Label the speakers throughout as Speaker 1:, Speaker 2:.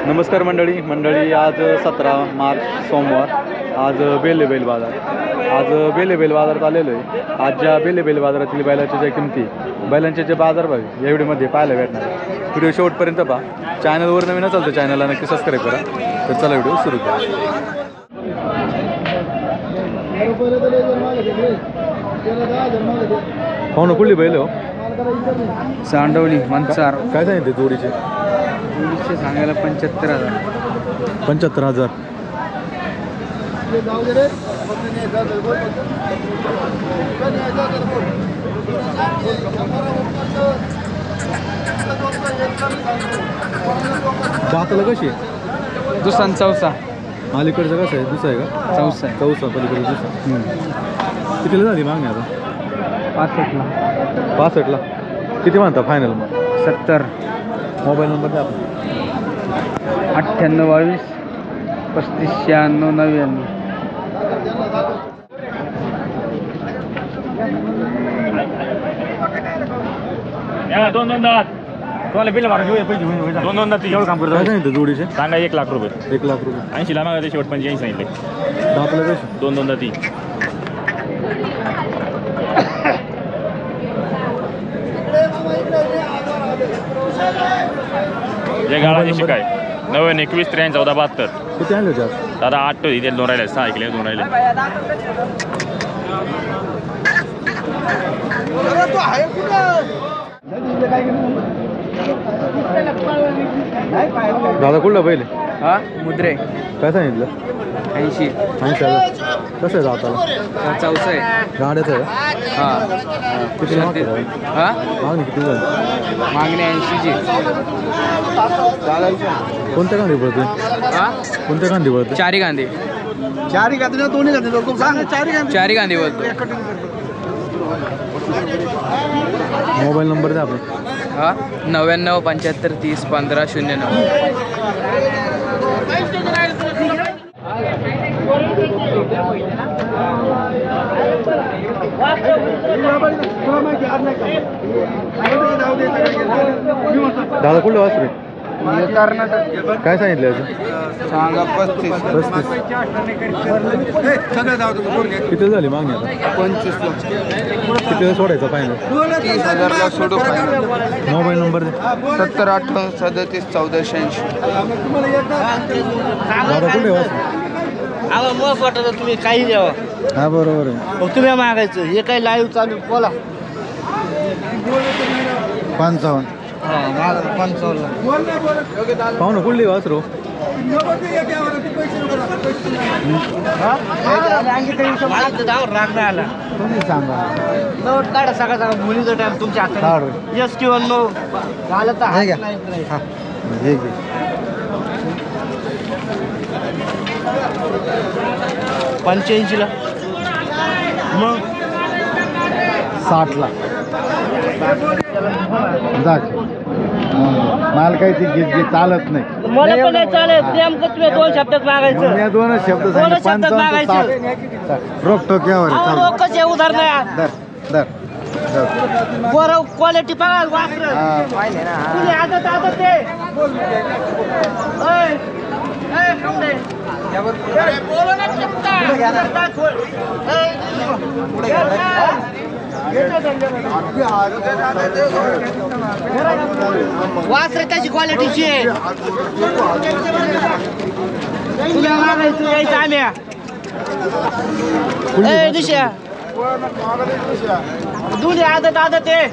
Speaker 1: नमस्कार मंडळी आज 17 मार्च सोमवार आज बेले बैल बाजार बाजारात आलेलो आहे। आज ज्या बेले बाजारातील बैलाच्या ज्या किमती बैलांचे जे बाजारभाव या व्हिडिओमध्ये पाहायला भेटणार आहे। व्हिडिओ शेवटपर्यंत पहा। चॅनलवर नवीन असाल तर चॅनलला नक्की सबस्क्राईब करा। तर चला व्हिडिओ सुरू करा। हो ना, कुठली बैल हो?
Speaker 2: सांडवली मनसार।
Speaker 1: काय सांगितले जोडीचे?
Speaker 2: सांगायला 75,000।
Speaker 1: 75,000। दाताला कशी आहे?
Speaker 2: दुसरा चौसा।
Speaker 1: अलीकडचं कसं आहे? दुसरा आहे का?
Speaker 2: चौसा आहे।
Speaker 1: चौसा पलीकडे दुसरा। कितीला झाली मागणी आता?
Speaker 2: 65ला।
Speaker 1: 65ला किती म्हणता फायनल मग?
Speaker 2: 70।
Speaker 1: मोबाईल नंबर द्या आपण।
Speaker 2: 98 22 35 96 99।
Speaker 3: दोन दात तुम्हाला बिल मारा घेऊया पैसे दोन दात एवढं काम करतो।
Speaker 1: काय सांगितलं जोडीचे?
Speaker 3: सांगा 1 लाख रुपये।
Speaker 1: 1 लाख रुपये।
Speaker 3: 80ला मागा शेवट 85 सांगितले।
Speaker 1: दाताला कशी?
Speaker 3: दोन दाती। जे गाळाची शिकाय 91 21 63 14 72।
Speaker 1: किती आणले होते आज?
Speaker 3: दादा 8 इथे 2 राहिले, 6 ऐकले 2 राहिले।
Speaker 1: दादा कुठला पहिले?
Speaker 2: हा मुद्रे।
Speaker 1: काय सांगितलं?
Speaker 2: 80।
Speaker 1: 80,000। कसं आहे दाताला?
Speaker 2: चौसा आहे।
Speaker 1: गाड्याचं आहे?
Speaker 2: हा
Speaker 1: किती मागणी
Speaker 2: हा
Speaker 1: किती झाली?
Speaker 2: मागणी 80ची।
Speaker 1: कोणत्या गांधी पडते?
Speaker 2: हा
Speaker 1: कोणत्या गांधी पडते?
Speaker 2: चारी गांधी।
Speaker 4: चारी गांधी ना दोन्ही गांधी लोक सांग।
Speaker 2: चारी गांधी बोलतो।
Speaker 1: मोबाईल नंबर द्या आपण।
Speaker 2: हा 99 75 30 15 09।
Speaker 1: दादा कुठलं वासरे?
Speaker 2: कर्नाटक।
Speaker 1: काय सांगितलं याचं?
Speaker 2: सांगा 35।
Speaker 1: 35। किती झाली मागणी आता?
Speaker 2: 25 लाख।
Speaker 1: किती सोडायचं फायनल?
Speaker 2: 30,000ला सोडू।
Speaker 1: मोबाईल नंबर द्या।
Speaker 2: 70 58 37 14 86।
Speaker 1: दादा कुठे वासरे?
Speaker 4: आम्हाला मग वाटत तुम्ही काही द्यावा।
Speaker 1: हा बरोबर आहे।
Speaker 4: मग तुम्ही मागायचं हे काही लाईव्ह चालू बोला।
Speaker 1: 55।
Speaker 4: हा माझा 55ला।
Speaker 1: पाहू ना कुठली वासरू?
Speaker 4: राग नाही आला
Speaker 1: तुम्ही सांगा।
Speaker 4: नोट काढा सगळा मुलीचा टाइम तुमच्या हातात। यस किंवा नो झालं तर हात नाही करायचं। 85ला मग
Speaker 1: 60ला माल काही ती चालत नाही।
Speaker 4: मला पण नाही चालत। नेमकं तुम्ही 2 शब्दात मागायचं।
Speaker 1: मी 2 शब्द
Speaker 4: दोन शब्दात मागायचं।
Speaker 1: रोख टोक्यावर
Speaker 4: लोकचे उधार नाही।
Speaker 1: दर
Speaker 4: बरं क्वालिटी बघा वासर तुम्ही आदत ते वासर त्याची क्वालिटीची आहे। तुला मागायचं यायचं आम्ही दिशा दुधी आदत आहे।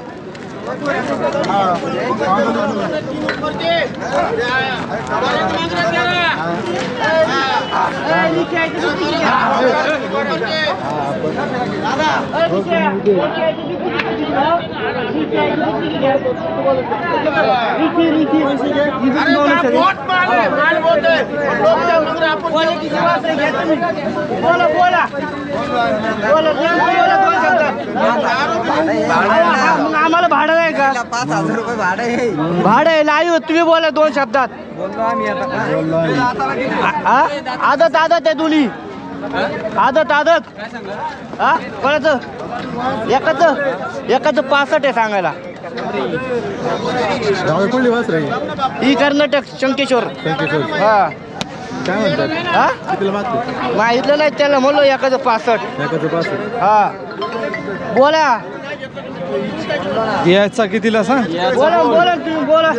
Speaker 4: आम्हाला भाडं नाही का?
Speaker 2: 5,000 रुपये भाडं आहे.
Speaker 4: भाडं आहे लाईव्ह तुम्ही बोला 2 शब्दात.
Speaker 2: बोललो आम्ही आता
Speaker 4: आदत आहे दोन्ही. आदत हा कोणाचं एकाचं 65 आहे सांगायला.
Speaker 1: गाव कुठली वासर आहे
Speaker 4: ही कर्नाटक शंकेश्वर.
Speaker 1: संकेश्वर
Speaker 4: हा
Speaker 1: काय म्हणतात
Speaker 4: हा
Speaker 1: कितीला मागतो
Speaker 4: माहितलं नाही त्याला म्हणलो एखादं 65.
Speaker 1: एकाचं पास
Speaker 4: हा बोला
Speaker 1: यायचा कितीला सांग
Speaker 4: बोला बोला तुम्ही बोला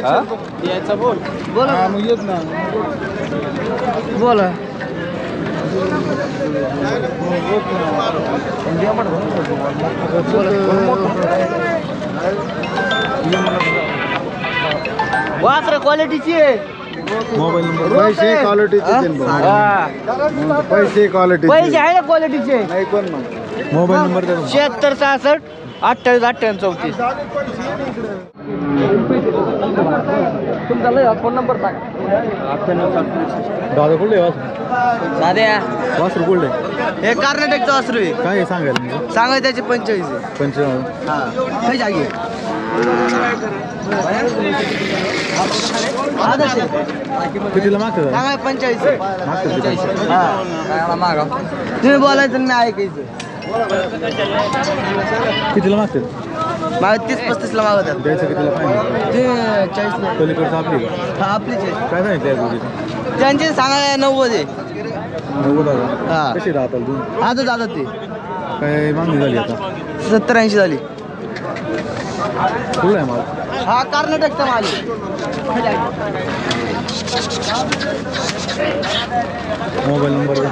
Speaker 4: बोला
Speaker 1: मग येत ना
Speaker 4: बोला. वासर क्वालिटीची आहे.
Speaker 1: मोबाईल नंबर
Speaker 4: पैसे
Speaker 1: क्वालिटी पैसे क्वालिटी
Speaker 4: पैसे आहे ना क्वालिटीचे.
Speaker 1: नाही कोण मोबाईल नंबर द्या
Speaker 4: 76 66 28 28 34. तुमचा फोन नंबर सांगा.
Speaker 1: दादा कुठले वासर
Speaker 4: दाद्या
Speaker 1: वासर कुठले
Speaker 4: हे कर्नाटकचं वासरू आहे.
Speaker 1: काय आहे सांगायला म्हणजे
Speaker 4: सांगा त्याचे 45 आहे.
Speaker 1: 55
Speaker 4: हा काही जागी
Speaker 1: कितीला मागतं दादा
Speaker 4: सांगा 45 आहे.
Speaker 1: मागतं किती?
Speaker 4: हा मागा तुम्ही बोलायचं आणि मी ऐकायचं.
Speaker 1: कितीला मागतात
Speaker 4: माग 30-35 ला मागवतात.
Speaker 1: द्यायचं कितीला पाहिजे
Speaker 4: ते 40 ला.
Speaker 1: पलीकडचं आपली का
Speaker 4: हा आपलीच आहे.
Speaker 1: काय सांगितलं या जोडीचं
Speaker 4: त्यांचे सांगा 90 आहे.
Speaker 1: 90
Speaker 4: हा.
Speaker 1: दादा कशी राहताल तू
Speaker 4: आता दादा ते
Speaker 1: काय मागणी झाली आता
Speaker 4: 70-80 झाली.
Speaker 1: कुठला आहे माल
Speaker 4: हा कर्नाटकचा माल आहे.
Speaker 1: मोबाईल नंबर द्या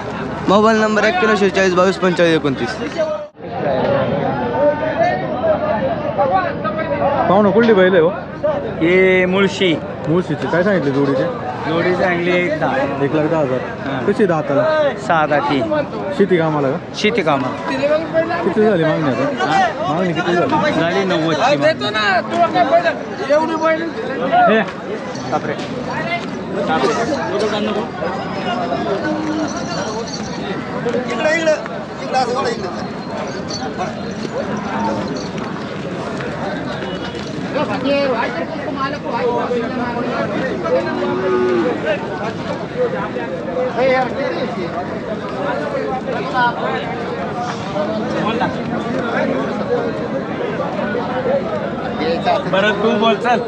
Speaker 4: मोबाईल नंबर 9146 22 45 29.
Speaker 1: पाहुणं कुठली बैल आहे हो
Speaker 3: हे मुळशी
Speaker 1: मुळशीचे काय सांगितले जोडीचे
Speaker 3: जोडी चांगली
Speaker 1: 1,10,000 कशी दाताला
Speaker 3: 6 दाती
Speaker 1: शेती कामाला का
Speaker 3: शेती कामा
Speaker 1: किती झाली मागणी आता मागणी किती झाली
Speaker 3: झाली 90 बरं तू बोल चल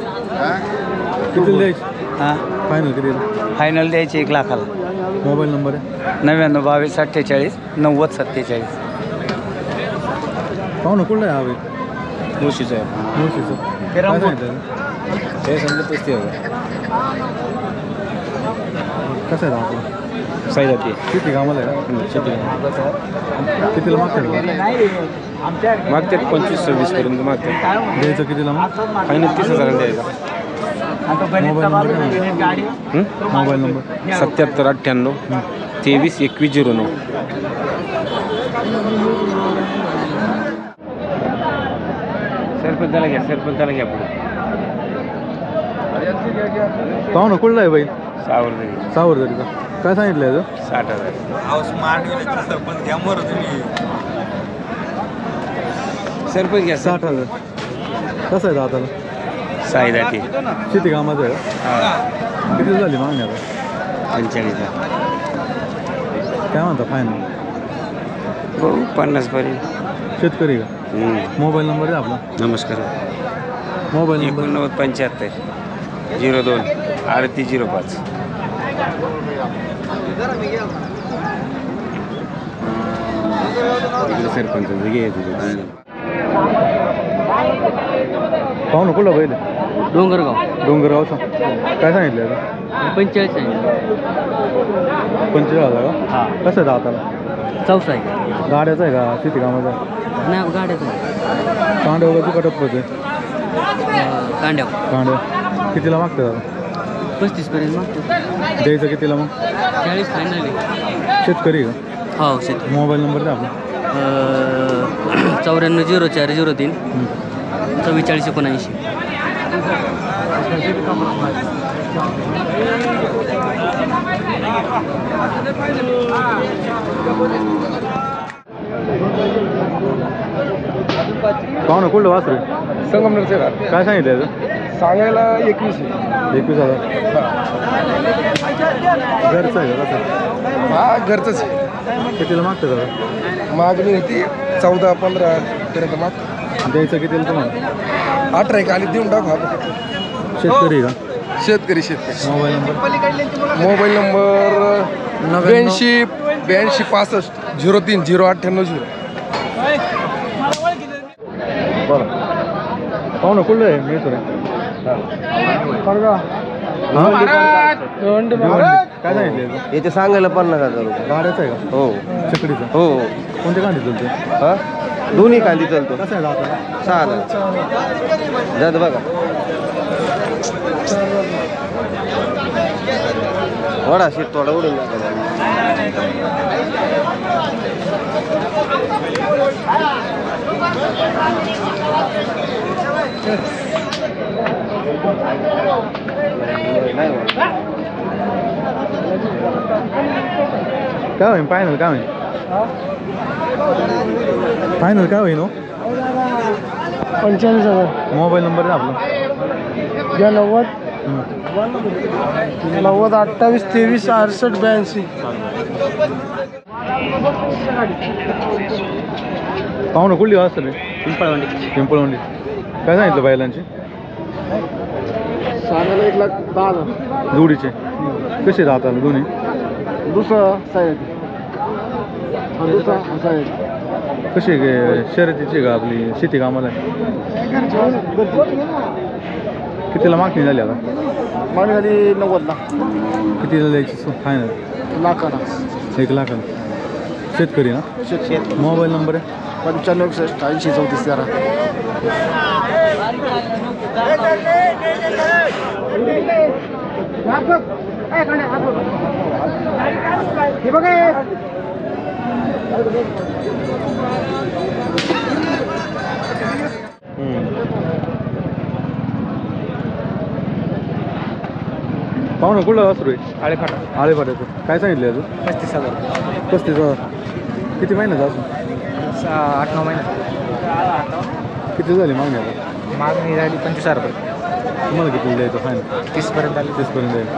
Speaker 1: किती द्यायची
Speaker 3: हां
Speaker 1: फायनल किती
Speaker 3: फायनल द्यायची 1 लाखाला.
Speaker 1: मोबाईल नंबर आहे
Speaker 3: 99 22 48 90 47.
Speaker 1: पाहुणं कुठलं आहे हवे
Speaker 3: मुळशीचं आहे
Speaker 1: मुळशीचं
Speaker 3: ते
Speaker 1: काय
Speaker 3: रामपूर.
Speaker 1: सांगितलं
Speaker 3: ते समजा 35,000
Speaker 1: कसं आहे आपलं
Speaker 3: सही जाती
Speaker 1: शेती कामाला आहे का शेती कितीला मागतात
Speaker 3: मागतात 25-26 पर्यंत मागतात.
Speaker 1: द्यायचं कितीला मग
Speaker 3: फायनल 30,000 द्यायचा.
Speaker 1: Mobile number
Speaker 3: 77 98 23 21 09. सरपंचाला घ्या पुढे
Speaker 1: पाहुणं कुठलं आहे बाई
Speaker 3: सावरदरी
Speaker 1: सावरदरीचा काय सांगितलं याचं
Speaker 3: 60,000. सरपंच घ्या
Speaker 1: 60,000 कसं आहे दाताला
Speaker 3: साई दाती
Speaker 1: शेती कामाचं आहे का किती झाली मागणी आता
Speaker 3: 45,000.
Speaker 1: काय म्हणता फायनल
Speaker 3: 50 पर्यंत.
Speaker 1: शेतकरी का मोबाईल नंबर आहे आपला
Speaker 3: नमस्कार.
Speaker 1: Mobile number
Speaker 3: 89 75 02 3805. सरपंच
Speaker 1: पाहुणं कुठलं बैल
Speaker 4: डोंगरगाव
Speaker 1: डोंगरगावचा काय सांगितलं याचं
Speaker 4: 45 आहे.
Speaker 1: 45,000 का
Speaker 4: हा
Speaker 1: कसं आहे दाताला
Speaker 4: चौसा आहे.
Speaker 1: गाड्याचं आहे का शेती कामाचं आहे
Speaker 4: नाही गाड्याचा
Speaker 1: कांडे वगैरे कटत पडते
Speaker 4: कांड्या
Speaker 1: कांडे कितीला मागते दादा
Speaker 4: 35 पर्यंत मागतो.
Speaker 1: द्यायचं कितीला मग
Speaker 4: 40 फायनल आहे.
Speaker 1: शेतकरी का
Speaker 4: हो शेत
Speaker 1: मोबाईल नंबर द्या आपला
Speaker 4: 94 04 03 44 79.
Speaker 1: पाहुणं कुठलं वासरे
Speaker 3: संगमनेरचे
Speaker 1: काय सांगितलं याचं
Speaker 3: सांगायला 21.
Speaker 1: 21,000 घरचं आहे का कसं
Speaker 3: हा घरचंच
Speaker 1: कितीला मागतं दादा
Speaker 3: मागणी होती 14-15 पर्यंत माग.
Speaker 1: द्यायचं कितीला तुम्हाला
Speaker 5: 18 खाली देऊन टाकू आपण.
Speaker 1: शेतकरी का?
Speaker 5: शेतकरी.
Speaker 1: मोबाईल नंबर
Speaker 5: मोबाईल नंबर 82 65 03 098
Speaker 1: बरं पाहू ना कुठलं आहे मी तुला काय सांगितले
Speaker 4: याचे सांगायला 50,000 रुपये.
Speaker 1: गाड्याचं आहे का?
Speaker 4: हो
Speaker 1: चकडीचं.
Speaker 4: हो
Speaker 1: कोणत्या गाडी चालते?
Speaker 4: हा दोन्ही कांदी चालतो.
Speaker 1: कसं आहे दाताला?
Speaker 4: 6,000 जात बघा. वडा शीट थोडा उडून टाका.
Speaker 1: काय होईल फायनल? काय होईल फायनल? काय होईल
Speaker 5: 45,000
Speaker 1: मोबाईल नंबर आहे आपला?
Speaker 5: 90 28 23 68 82.
Speaker 1: पाहू ना कुठली वाजता रे? पिंपळवंडी. काय सांगितलं बैलांची?
Speaker 5: सांगायला 1,10,000.
Speaker 1: जोडीचे कसे राहतात दोन्ही?
Speaker 5: दुसरा साहेब दुसरा साहेब
Speaker 1: कशी शर्यतीची का आपली शेती कामाला आहे? कितीला मागणी झाली आता?
Speaker 5: मागणी झाली 90ला.
Speaker 1: कितीला द्यायची फायनल?
Speaker 5: लाखाला.
Speaker 1: 1 लाखाला. शेतकरी ना? मोबाईल नंबर आहे?
Speaker 5: 95 61 80 34 13.
Speaker 1: पाहू ना कुठलं वासरू आहे?
Speaker 2: आळेफाटा.
Speaker 1: आळेपाट्याचं. काय सांगितलं अजून?
Speaker 2: 35,000.
Speaker 1: 35,000. किती महिन्याचं असून?
Speaker 2: 8-9 महिन्यात.
Speaker 1: किती झाली मागणी आता?
Speaker 2: मागणी झाली 25,000 रुपये.
Speaker 1: तुम्हाला किती द्यायचं फायनल?
Speaker 2: 30पर्यंत आली.
Speaker 1: 30पर्यंत द्यायचं.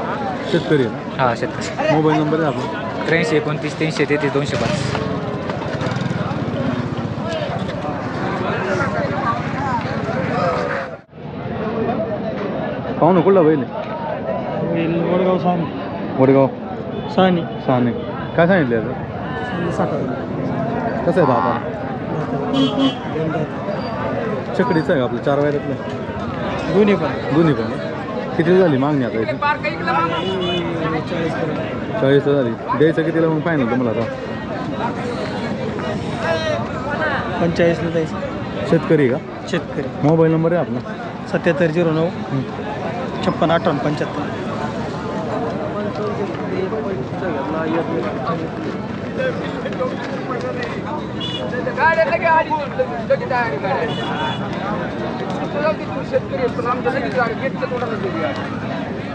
Speaker 1: शेतकरी आहे ना?
Speaker 2: हां शेतकरी.
Speaker 1: मोबाईल नंबर आहे आपला?
Speaker 2: 83 29 333 205.
Speaker 1: पाहू ना कुठला बैल आहे?
Speaker 5: वडगाव
Speaker 1: वडगाव
Speaker 5: सानी.
Speaker 1: सहाने. काय सांगितलं याचं? कसं आहे दाता? चकडीचं आहे का आपलं? 4 वयातलं?
Speaker 5: दोन्ही
Speaker 1: पण. किती झाली मागणी आता याची? 40 झाली. द्यायचं कितीला मग फायनल तुम्हाला आता?
Speaker 5: 45ला द्यायचं.
Speaker 1: शेतकरी का?
Speaker 5: शेतकरी.
Speaker 1: मोबाईल नंबर आहे आपला?
Speaker 5: 7709 56 58 75.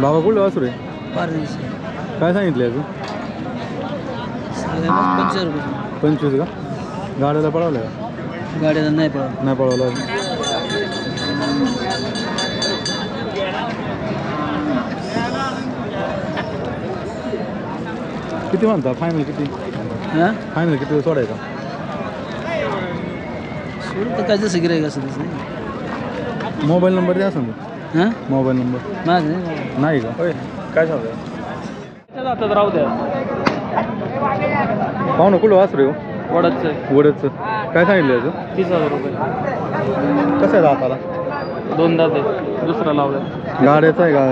Speaker 1: बाबा कुठलं वासरू आहे? काय सांगितलं याचं? 25 का? गाड्याला पळवलं का?
Speaker 5: गाड्याला नाही पडत.
Speaker 1: नाही पळवलं. किती म्हणता फायनल? किती फायनल किती सोडायचा?
Speaker 5: सोडून तर काय जसं गिरायक असं तसं.
Speaker 1: मोबाईल नंबर द्या सांग.
Speaker 5: हां
Speaker 1: मोबाईल नंबर
Speaker 5: माझं
Speaker 1: नाही का? काय सांगता?
Speaker 5: आता राहू द्या.
Speaker 1: पाहू ना कुठं वासरू आहे? वडचं. काय सांगितलं याचं?
Speaker 5: 30,000 रुपये.
Speaker 1: कसं आहे दाताला?
Speaker 5: 2 दात आहे. दुसरा लावला.
Speaker 1: गाड्याचा आहे का?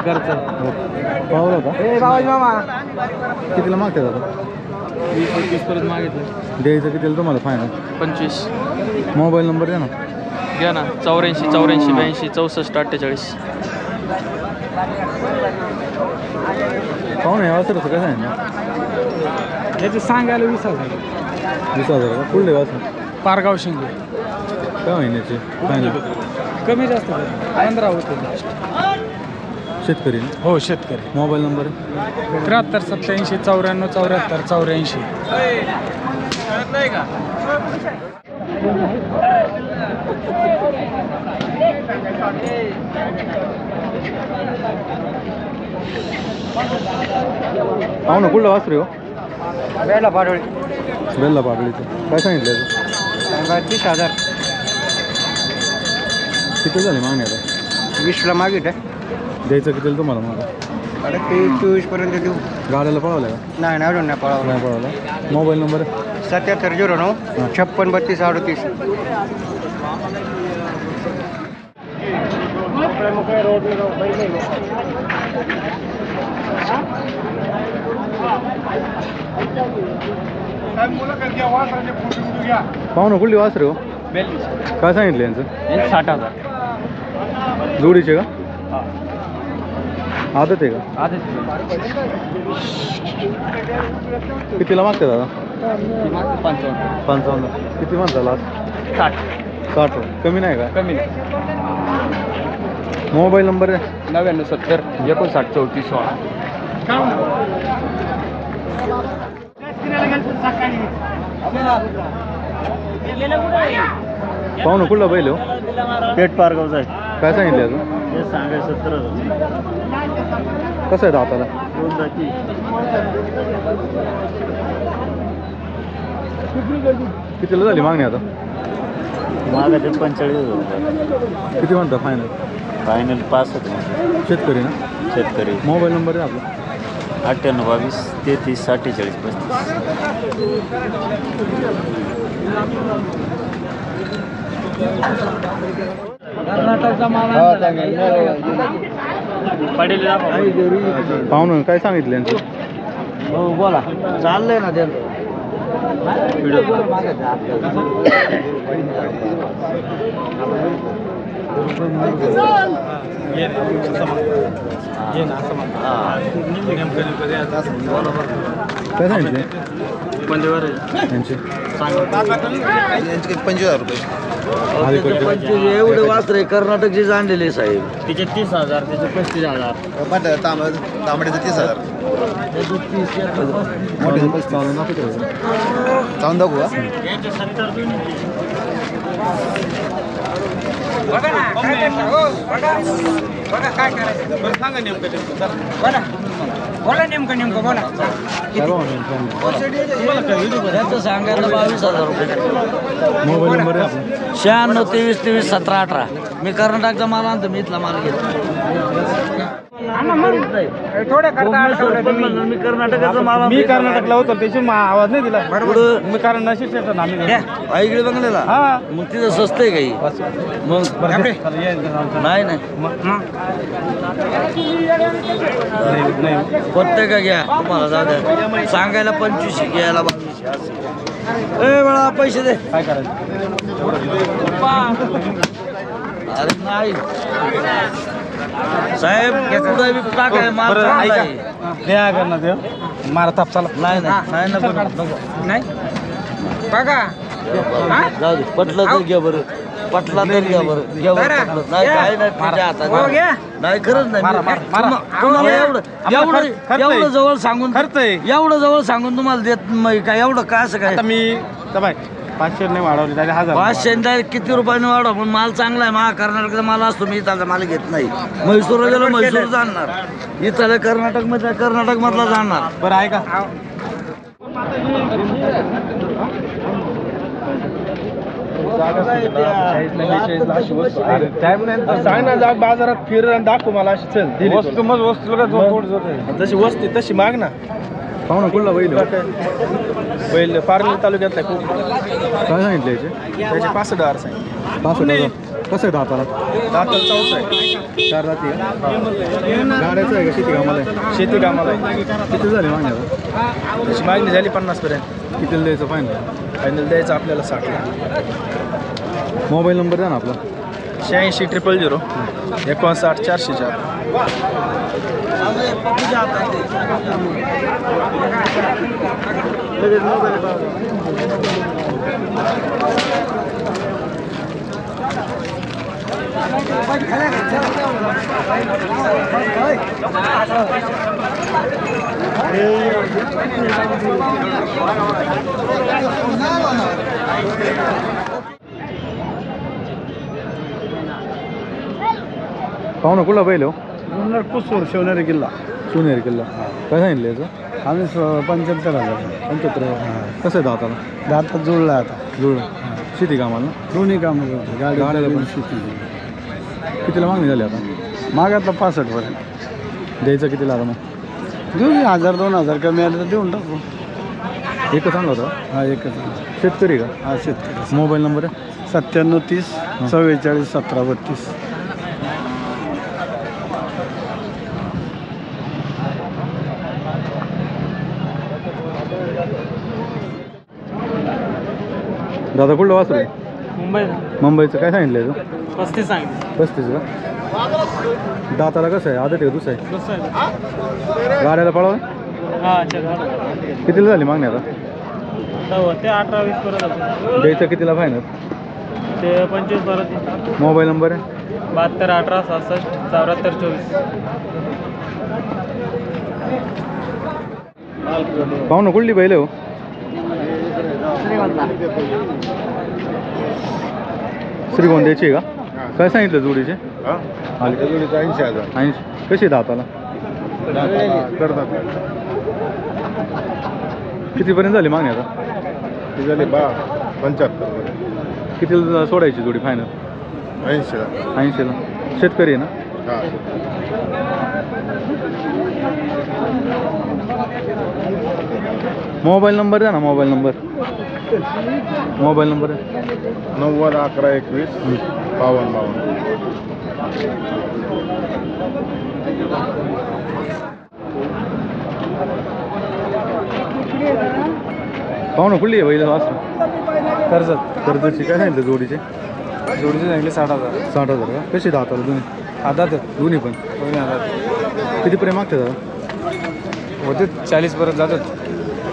Speaker 5: घरचा.
Speaker 1: पाहू का?
Speaker 5: मामा
Speaker 1: कितीला मागते दादा?
Speaker 5: 20-25 पर्यंत मागितलं.
Speaker 1: द्यायचं कितीला तुम्हाला फायनल?
Speaker 2: 25.
Speaker 1: मोबाईल नंबर द्या ना.
Speaker 2: घ्या ना. 84 84 82 64 48.
Speaker 1: पाहू ना या वासराचं काय सांगितलं?
Speaker 5: याचं सांगायला 20,000.
Speaker 1: 20,000 का? कुठले वासर?
Speaker 5: पारगाव शिंदे.
Speaker 1: काय महिन्याचे फायनल?
Speaker 5: कमी जास्त 15 होते.
Speaker 1: शेतकरी ना?
Speaker 5: हो शेतकरी.
Speaker 1: Mobile number?
Speaker 5: 73 87 94 74 84.
Speaker 1: पाहू ना कुठलं वासरू आहे?
Speaker 4: बेला पाडोळी.
Speaker 1: बेल्ला पाटलीचं. काय सांगितलं याचं?
Speaker 4: 30,000.
Speaker 1: किती झाले मागणी आता?
Speaker 4: 20ला मागित आहे.
Speaker 1: द्यायचं किती तुम्हाला मग?
Speaker 4: अरे 23-24पर्यंत देऊ.
Speaker 1: गाड्याला पळवलं का?
Speaker 4: नाही अजून नाही पळावं.
Speaker 1: नाही पळवला. Mobile number?
Speaker 4: 7709 56 32 38.
Speaker 1: पाहू ना कुठली वासरे हो? काय सांगितलं यांचं?
Speaker 3: 60,000.
Speaker 1: जोडीचे का? आदत आहे का? कितीला मागते दादा? 55. किती म्हणता लास्ट? 60. कमी नाही का?
Speaker 3: कमी नाही.
Speaker 1: मोबाईल नंबर आहे?
Speaker 3: 9970 59 34 16.
Speaker 1: पाहू ना कुठला बैल हो?
Speaker 4: पेट पारगावचा आहे.
Speaker 1: काय सांगितलं अजून?
Speaker 4: हे सांगाय 70,000.
Speaker 1: कसं आहे दाताला? कितीला झाली मागणी आता?
Speaker 4: मागाचे 45,000.
Speaker 1: किती म्हणता फायनल?
Speaker 4: फायनल 65.
Speaker 1: शेतकरी ना?
Speaker 4: शेतकरी.
Speaker 1: मोबाईल नंबर आहे आपला?
Speaker 4: 98 22 33 48 35.
Speaker 1: पाहुणं काय सांगितलं यांचं?
Speaker 4: हो बोला. चाललंय ना ते.
Speaker 1: काय सांगितले यांचे?
Speaker 4: 25,000 रुपये.
Speaker 6: एवढे वासरे कर्नाटकचे आणलेले साहेब.
Speaker 4: तिचे 30,000 त्याचे 35,000. तांबड्याचं 30,000.
Speaker 1: चालून दाखवू का?
Speaker 5: बोला नेमकं बोला.
Speaker 6: त्यांचं सांगायला 22,000 रुपये.
Speaker 1: मोबाईल नंबर आहे आपला?
Speaker 6: 96 23 23 17 18. मी कर्नाटकचा माल आणतो, मी इथला माल घेतो. मी कर्नाटकाचा माल आणतो.
Speaker 3: मी कर्नाटकला होतो त्याची आवाज नाही दिला.
Speaker 6: पुढं
Speaker 3: मी कारण नाशिकचा नामी
Speaker 6: आईकडे बंगल्याला. मग तिथं स्वस्त आहे काही. मग नाही पत्ते का घ्या तुम्हाला जागा सांगायला 25 घ्यायला 22 असे. ए बाळा पैसे दे.
Speaker 3: काय करायचं?
Speaker 6: अरे नाही साहेब पुढे बी टाकाय माल चांगला आहे.
Speaker 3: द्या करणार ते मारा ताप चाला.
Speaker 6: नाही बघा जाऊ दे. पटलं तर घ्या बरं. पटला तर घ्या बरं. घ्या बरं पटलं. नाही काय नाही तुझ्या हातात. नाही खरंच नाही. तुम्हाला एवढं जवळ सांगून
Speaker 3: खर्च आहे.
Speaker 6: एवढं जवळ सांगून तुम्हाला देत नाही काय एवढं काय असं काय.
Speaker 3: आता मी बाय 500 नाही वाढवली त्याला 1000.
Speaker 6: 500 किती रुपयाने वाढव पण माल चांगला आहे. महा कर्नाटकचा माल असतो. मी इथला माल घेत नाही. म्हैसूरला गेलो म्हैसूर जाणार. इथला कर्नाटक मधला जाणार.
Speaker 3: बरं आहे का? टाइम नाही सांग ना. जा बाजारात फिर आणि दाखव मला अशी. चल वस्तू मग वस्तू जशी वस्ती तशी माग ना.
Speaker 1: पाहुणा कुठला बैल हो?
Speaker 3: बैल पारनेर तालुक्यातला खूप.
Speaker 1: काय सांगितलं याचे?
Speaker 3: त्याचे 65,000 सांगितले.
Speaker 1: 65,000. कसं आहे दाताला?
Speaker 3: दाताला 14 आहे.
Speaker 1: 4 जाती आहे. गाड्याचं आहे का शेती कामाला आहे?
Speaker 3: शेती कामाला आहे.
Speaker 1: किती झाले मागणी आता?
Speaker 3: त्याची मागणी झाली 50 पर्यंत.
Speaker 1: कितीला द्यायचं फायनल?
Speaker 3: फायनल द्यायचं आपल्याला 60ला.
Speaker 1: मोबाईल नंबर द्या ना आपला?
Speaker 3: 86 000 59 404.
Speaker 1: पाहुणा कुठला बैल हो?
Speaker 3: कुसूर शिवनेरी किल्ला.
Speaker 1: सोनेरी किल्ला. काय सांगितलं याचं?
Speaker 3: आम्ही 75,000.
Speaker 1: 75. कसं आहे दाताला?
Speaker 3: दातात जुळला आता.
Speaker 1: जुळ शेती कामाला ना?
Speaker 3: दोन्ही कामं करतो.
Speaker 1: गाड्याला पण
Speaker 3: शेती.
Speaker 1: कितीला मागणी झाली आता?
Speaker 3: मागातला 65 पर्यंत
Speaker 1: द्यायचं कितीला आता मग?
Speaker 3: देऊ 1000-2000 कमी आले तर देऊन टाकू.
Speaker 1: एकच आणला होता?
Speaker 3: हा एकच.
Speaker 1: शेतकरी का?
Speaker 3: हा शेतकरी.
Speaker 1: मोबाईल नंबर आहे?
Speaker 3: 97 30 44 17 32.
Speaker 1: दादा कुठलं वासरू आहे?
Speaker 5: मुंबई
Speaker 1: मुंबईचं काय सांगितलं तू?
Speaker 5: 35 सांगितलं.
Speaker 1: 35 का? दाताला कसं आहे? आदत आहे दुसरं आहे? गाड्याला पळावं? कितीला झाली मागणी आता?
Speaker 5: ते 18-20 परत
Speaker 1: द्यायचं कितीला फायनल?
Speaker 5: ते 25 परत.
Speaker 1: मोबाईल नंबर आहे?
Speaker 5: 72 18 66 74 24.
Speaker 1: पाहू ना कुठली बैल आहे हो? श्रीगोंद्याची आहे का? काय सांगितलं जोडीचे? आले 80,000. कशी दाताला? कितीपर्यंत झाली मागणी आता?
Speaker 3: झाले 75.
Speaker 1: कितीला सोडायची जोडी फायनल?
Speaker 3: 80ला.
Speaker 1: 80ला. शेतकरी आहे ना? मोबाईल नंबर द्या ना. मोबाईल नंबर आहे
Speaker 3: 90 11 21 52
Speaker 1: पाहू ना कुठली आहे बैल वासरू? कर्जतची. काय सांगितलं जोडीचे?
Speaker 3: जोडीचे सांगितले 60,000.
Speaker 1: 60,000 का? कशी दाताला दोन्ही?
Speaker 3: आता
Speaker 1: दोन्ही पण कितीपर्यंत मागते दादा?
Speaker 3: होते 40 पर्यंत जातात.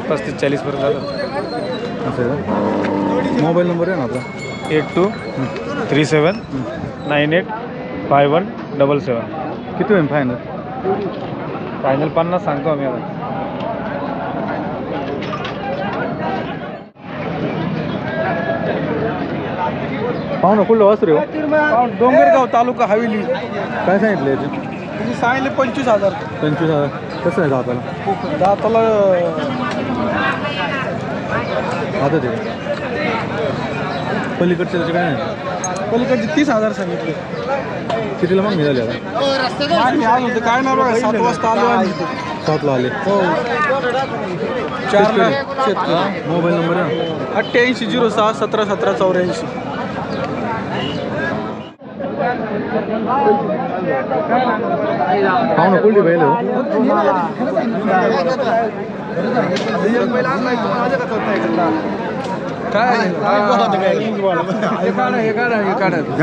Speaker 3: 35-40 पर्यंत जातात.
Speaker 1: असं आहे का? मोबाईल नंबर आहे ना आपला?
Speaker 3: 82 37 98 51 77.
Speaker 1: किती होईल फायनल?
Speaker 3: फायनल 50 सांगतो आम्ही आता.
Speaker 1: पाहू ना कुठलं वासरू आहे हो?
Speaker 3: डोंगरगाव तालुका हवेली.
Speaker 1: काय सांगितलं याचे?
Speaker 3: सांगितले 25,000.
Speaker 1: 25,000. कसं आहे दाताला?
Speaker 3: दाताला
Speaker 1: आता ते पलीकडचे त्याचे काय नाही?
Speaker 3: पलीकडचे 30,000 सांगितले.
Speaker 1: कितीला मागणी झाली आता?
Speaker 3: आलो काय ना बघा 7 वाजता आलो आम्ही.
Speaker 1: 7ला आले.
Speaker 3: हो 4 लाख.
Speaker 1: मोबाईल नंबर आहे ना?
Speaker 3: 88 06 17 17 84.
Speaker 1: पाहू ना कुठली बैल आहे हो?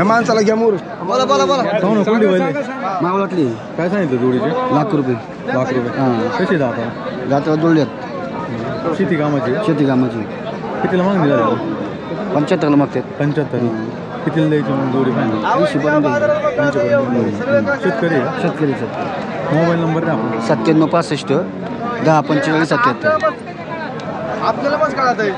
Speaker 3: माणसाला घ्या मोर.
Speaker 1: पाहू ना कुठली बैल आहे?
Speaker 3: मावळातली.
Speaker 1: काय सांगितलं जोडीचे?
Speaker 3: लाख रुपये.
Speaker 1: लाख रुपये. कशी दाता?
Speaker 3: जात्रा जोडल्यात.
Speaker 1: शेती कामाची?
Speaker 3: शेती कामाची.
Speaker 1: कितीला मागणी झाली?
Speaker 3: 75ला मागतात.
Speaker 1: 75. कितीला द्यायची मग जोडी फायनल?
Speaker 3: 80 पर्यंत.
Speaker 1: शेतकरी आहे?
Speaker 3: शेतकरीचं.
Speaker 1: मोबाईल नंबर आहे आपला?
Speaker 3: 97 65 10 45 77. आपल्याला मग कळत आहे.